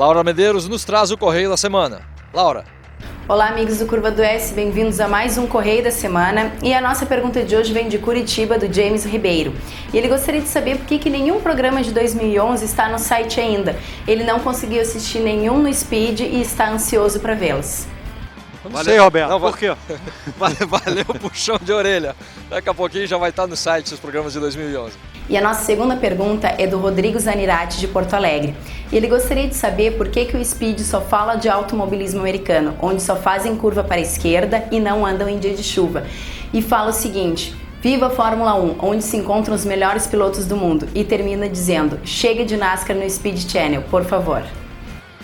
Laura Medeiros nos traz o Correio da Semana. Laura. Olá, amigos do Curva do S, bem-vindos a mais um Correio da Semana. E a nossa pergunta de hoje vem de Curitiba, do James Ribeiro. E ele gostaria de saber por que nenhum programa de 2011 está no site ainda. Ele não conseguiu assistir nenhum no Speed e está ansioso para vê-los. Não sei, Roberto, não, por quê? Valeu o puxão de orelha. Daqui a pouquinho já vai estar no site os programas de 2011. E a nossa segunda pergunta é do Rodrigo Zanirati, de Porto Alegre. E ele gostaria de saber por que o Speed só fala de automobilismo americano, onde só fazem curva para a esquerda e não andam em dia de chuva. E fala o seguinte: viva a Fórmula 1, onde se encontram os melhores pilotos do mundo. E termina dizendo: chega de NASCAR no Speed Channel, por favor.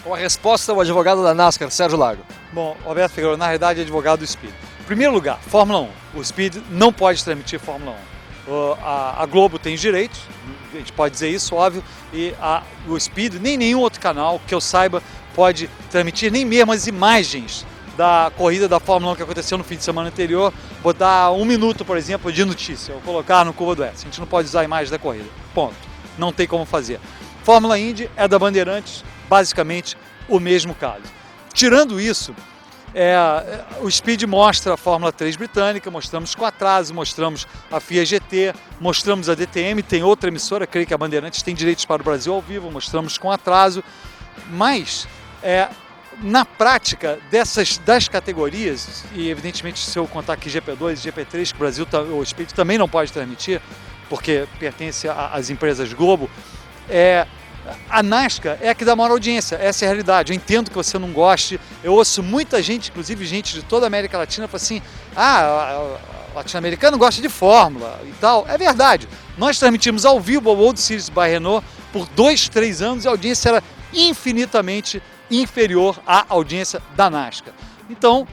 Com a resposta, o advogado da NASCAR, Sérgio Lago. Bom, Roberto Figueiredo, na realidade, é advogado do Speed. Em primeiro lugar, Fórmula 1. O Speed não pode transmitir Fórmula 1. A Globo tem os direitos, a gente pode dizer isso, óbvio, e o Speed, nem nenhum outro canal que eu saiba pode transmitir, nem mesmo as imagens da corrida da Fórmula 1 que aconteceu no fim de semana anterior, botar 1 minuto, por exemplo, de notícia, ou colocar no Curva do S. A gente não pode usar a imagem da corrida, ponto. Não tem como fazer. Fórmula Indy é da Bandeirantes, basicamente o mesmo caso. Tirando isso, o Speed mostra a Fórmula 3 britânica, mostramos com atraso, mostramos a FIA GT, mostramos a DTM, tem outra emissora, creio que a Bandeirantes tem direitos para o Brasil ao vivo, mostramos com atraso, mas na prática das categorias, e evidentemente se eu contar aqui GP2 e GP3, que o Speed também não pode transmitir, porque pertence às empresas Globo, a NASCAR é a que dá maior audiência, essa é a realidade. Eu entendo que você não goste, eu ouço muita gente, inclusive gente de toda a América Latina, fala assim: latino-americano gosta de Fórmula e tal. É verdade, nós transmitimos ao vivo a World Series by Renault por 2, 3 anos e a audiência era infinitamente inferior à audiência da NASCAR. Então,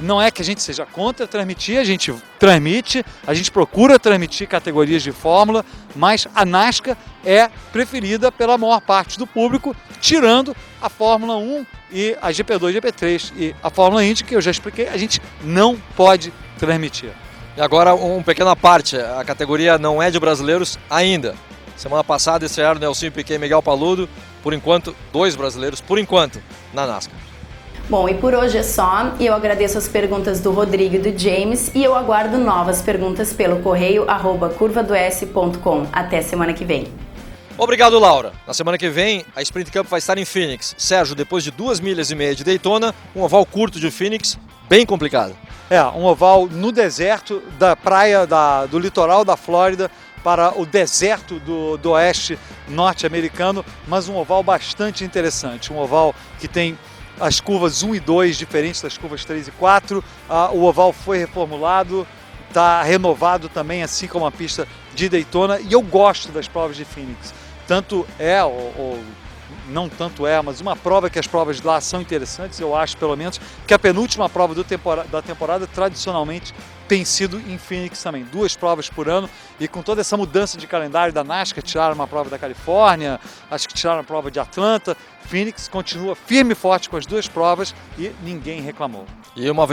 não é que a gente seja contra transmitir, a gente transmite, a gente procura transmitir categorias de Fórmula, mas a NASCAR é preferida pela maior parte do público, tirando a Fórmula 1 e a GP2, GP3 e a Fórmula Indy, que eu já expliquei, a gente não pode transmitir. E agora uma pequena parte, a categoria não é de brasileiros ainda. Semana passada estrearam Nelson Piquet e Miguel Paludo, por enquanto 2 brasileiros, por enquanto, na NASCAR. Bom, e por hoje é só, e eu agradeço as perguntas do Rodrigo e do James, e eu aguardo novas perguntas pelo correio @curvados.com. Até semana que vem. Obrigado, Laura. Na semana que vem, a Sprint Cup vai estar em Phoenix. Sérgio, depois de 2,5 milhas de Daytona, um oval curto de Phoenix, bem complicado. Um oval no deserto da praia do litoral da Flórida para o deserto do oeste norte-americano, mas um oval bastante interessante, um oval que tem as curvas 1 e 2 diferentes das curvas 3 e 4, o oval foi reformulado, está renovado também, assim como a pista de Daytona, e eu gosto das provas de Phoenix. Tanto não tanto mas uma prova que as provas de lá são interessantes, eu acho pelo menos, que a penúltima prova da temporada tradicionalmente tem sido em Phoenix também, 2 provas por ano, e com toda essa mudança de calendário da NASCAR, tiraram uma prova da Califórnia, acho que tiraram a prova de Atlanta, Phoenix continua firme e forte com as 2 provas e ninguém reclamou. E uma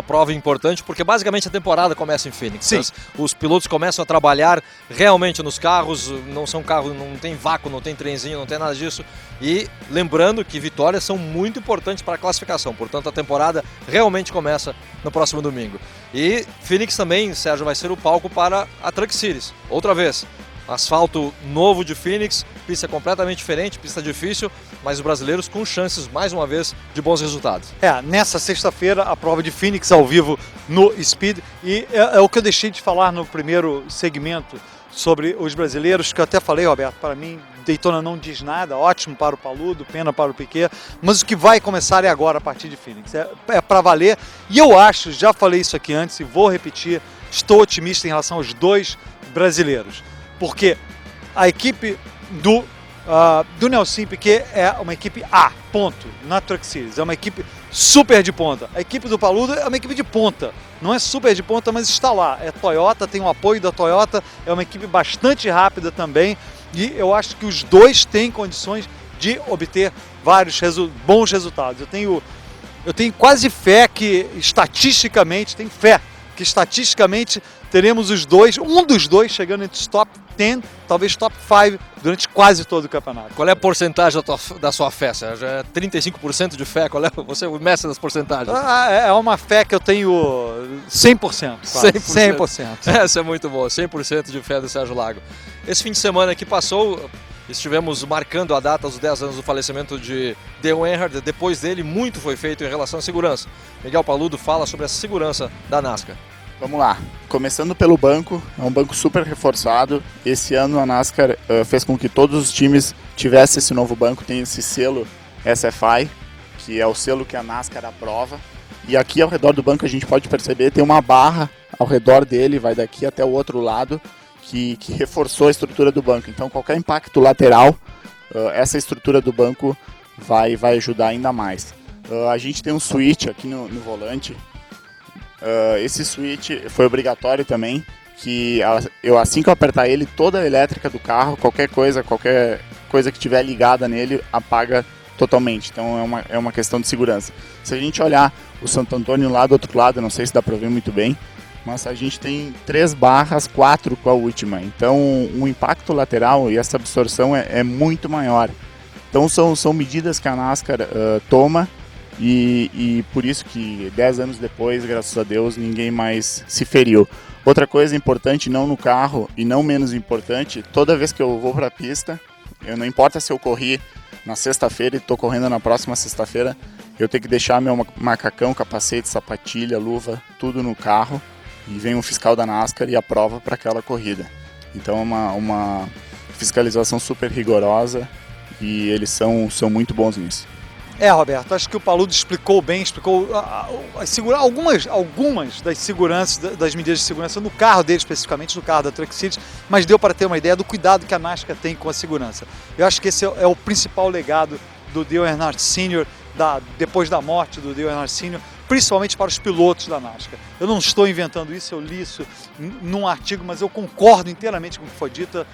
prova importante, porque basicamente a temporada começa em Phoenix. Sim. Os pilotos começam a trabalhar realmente nos carros, não são carros, não tem vácuo, não tem trenzinho, não tem nada disso. E lembrando que vitórias são muito importantes para a classificação, portanto a temporada realmente começa no próximo domingo. E Phoenix também, Sérgio, vai ser o palco para a Truck Series, outra vez. Asfalto novo de Phoenix, pista completamente diferente, pista difícil, mas os brasileiros com chances, mais uma vez, de bons resultados. Nessa sexta-feira, a prova de Phoenix ao vivo no Speed, e é o que eu deixei de falar no primeiro segmento sobre os brasileiros, que eu até falei, Roberto, para mim, Daytona não diz nada, ótimo para o Paludo, pena para o Piquet, mas o que vai começar é agora, a partir de Phoenix, é para valer, e eu acho, já falei isso aqui antes e vou repetir, estou otimista em relação aos 2 brasileiros. Porque a equipe do Nelson Piquet é uma equipe A, ponto, na Truck Series. É uma equipe super de ponta. A equipe do Paludo é uma equipe de ponta. Não é super de ponta, mas está lá. É Toyota, tem o apoio da Toyota, é uma equipe bastante rápida também. E eu acho que os 2 têm condições de obter vários bons resultados. Eu tenho quase fé que estatisticamente teremos os 2, um dos 2 chegando entre os top 10, talvez top 5 durante quase todo o campeonato. Qual é a porcentagem da sua fé, Sérgio? É 35% de fé? Qual é? Você é o mestre das porcentagens. É uma fé que eu tenho 100%. Quase. 100%. Essa é muito boa, 100% de fé do Sérgio Lago. Esse fim de semana que passou, estivemos marcando a data dos 10 anos do falecimento de Dale Earnhardt. Depois dele, muito foi feito em relação à segurança. Miguel Paludo fala sobre a segurança da NASCAR. Vamos lá, começando pelo banco, é um banco super reforçado. Esse ano a NASCAR fez com que todos os times tivessem esse novo banco, tem esse selo SFI, que é o selo que a NASCAR aprova. E aqui ao redor do banco a gente pode perceber, tem uma barra ao redor dele, vai daqui até o outro lado, que reforçou a estrutura do banco. Então qualquer impacto lateral, essa estrutura do banco vai ajudar ainda mais. A gente tem um switch aqui no volante. Esse switch foi obrigatório também, que assim que eu apertar ele, toda a elétrica do carro, qualquer coisa que estiver ligada nele, apaga totalmente. Então é uma questão de segurança. Se a gente olhar o Santo Antônio lá do outro lado, não sei se dá para ver muito bem, mas a gente tem 3 barras, 4 com a última. Então o impacto lateral e essa absorção é muito maior. Então são medidas que a NASCAR toma. E por isso que 10 anos depois, graças a Deus, ninguém mais se feriu. Outra coisa importante, não no carro e não menos importante, toda vez que eu vou para a pista, não importa se eu corri na sexta-feira e estou correndo na próxima sexta-feira, eu tenho que deixar meu macacão, capacete, sapatilha, luva, tudo no carro, e vem um fiscal da NASCAR e aprova para aquela corrida. Então é uma fiscalização super rigorosa e eles são muito bons nisso. Roberto, acho que o Paludo explicou bem, algumas das seguranças, das medidas de segurança no carro dele, especificamente no carro da Truck Series, mas deu para ter uma ideia do cuidado que a NASCAR tem com a segurança. Eu acho que esse é o principal legado do Dale Earnhardt Sr., depois da morte do Dale Earnhardt Sr., principalmente para os pilotos da NASCAR. Eu não estou inventando isso, eu li isso num artigo, mas eu concordo inteiramente com o que foi dito,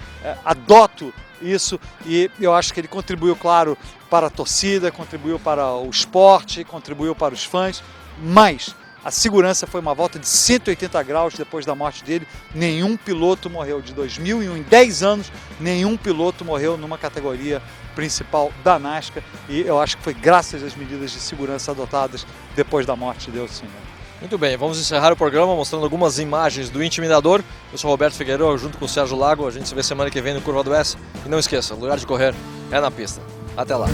adoto isso, e eu acho que ele contribuiu, claro, para a torcida, contribuiu para o esporte, contribuiu para os fãs, mas a segurança foi uma volta de 180 graus depois da morte dele. Nenhum piloto morreu de 2001, em 10 anos, nenhum piloto morreu numa categoria principal da NASCAR, e eu acho que foi graças às medidas de segurança adotadas depois da morte dele, sim. Muito bem, vamos encerrar o programa mostrando algumas imagens do Intimidador. Eu sou Roberto Figueiredo, junto com o Sérgio Lago. A gente se vê semana que vem no Curva do S. E não esqueça, o lugar de correr é na pista. Até lá.